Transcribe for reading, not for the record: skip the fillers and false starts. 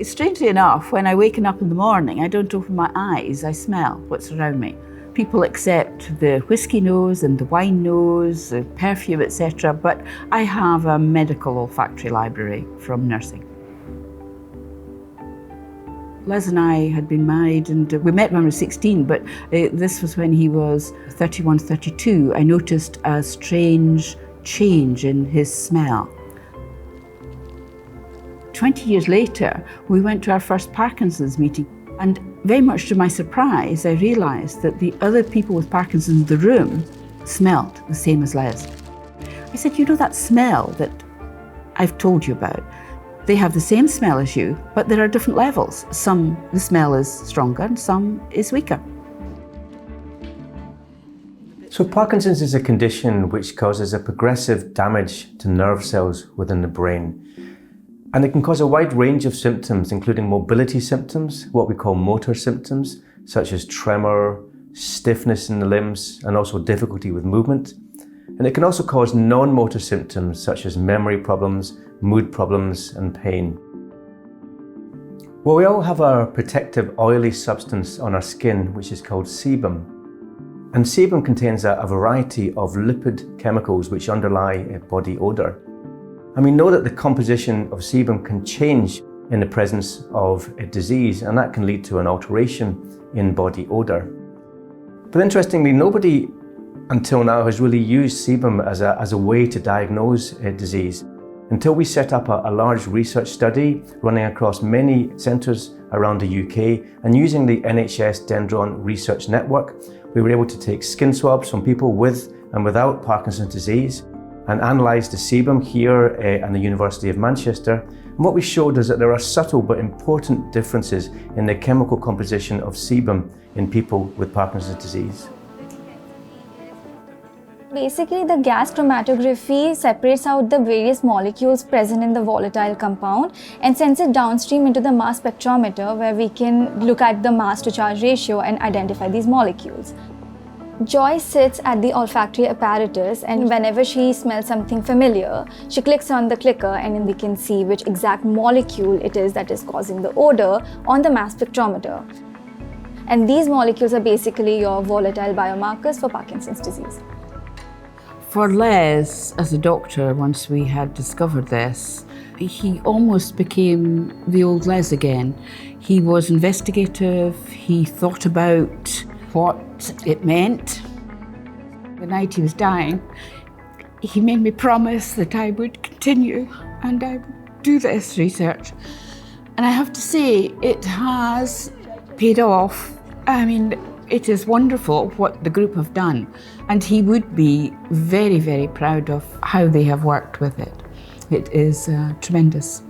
Strangely enough, when I waken up in the morning, I don't open my eyes, I smell what's around me. People accept the whiskey nose and the wine nose, the perfume, etc., but I have a medical olfactory library from nursing. Les and I had been married and we met when we were 16, but this was when he was 31, 32. I noticed a strange change in his smell. 20 years later, we went to our first Parkinson's meeting, and very much to my surprise, I realised that the other people with Parkinson's in the room smelled the same as Les. I said, you know that smell that I've told you about? They have the same smell as you, but there are different levels. Some, the smell is stronger, and some is weaker. So Parkinson's is a condition which causes a progressive damage to nerve cells within the brain. And it can cause a wide range of symptoms, including mobility symptoms, what we call motor symptoms, such as tremor, stiffness in the limbs, and also difficulty with movement. And it can also cause non-motor symptoms, such as memory problems, mood problems, and pain. Well, we all have our protective oily substance on our skin, which is called sebum. And sebum contains a variety of lipid chemicals which underlie body odour. And we know that the composition of sebum can change in the presence of a disease, and that can lead to an alteration in body odour. But interestingly, nobody until now has really used sebum as a way to diagnose a disease, until we set up a large research study running across many centres around the UK, and using the NHS Dendron Research Network, we were able to take skin swabs from people with and without Parkinson's disease and analyse the sebum here at the University of Manchester. And what we showed is that there are subtle but important differences in the chemical composition of sebum in people with Parkinson's disease. Basically, the gas chromatography separates out the various molecules present in the volatile compound and sends it downstream into the mass spectrometer, where we can look at the mass to charge ratio and identify these molecules. Joy sits at the olfactory apparatus, and whenever she smells something familiar, she clicks on the clicker and then we can see which exact molecule it is that is causing the odor on the mass spectrometer. And these molecules are basically your volatile biomarkers for Parkinson's disease. For Les, as a doctor, once we had discovered this, he almost became the old Les again. He was investigative, he thought about what it meant. The night he was dying, he made me promise that I would continue and I would do this research. And I have to say, it has paid off. I mean, it is wonderful what the group have done, and he would be very, very proud of how they have worked with it. It is tremendous.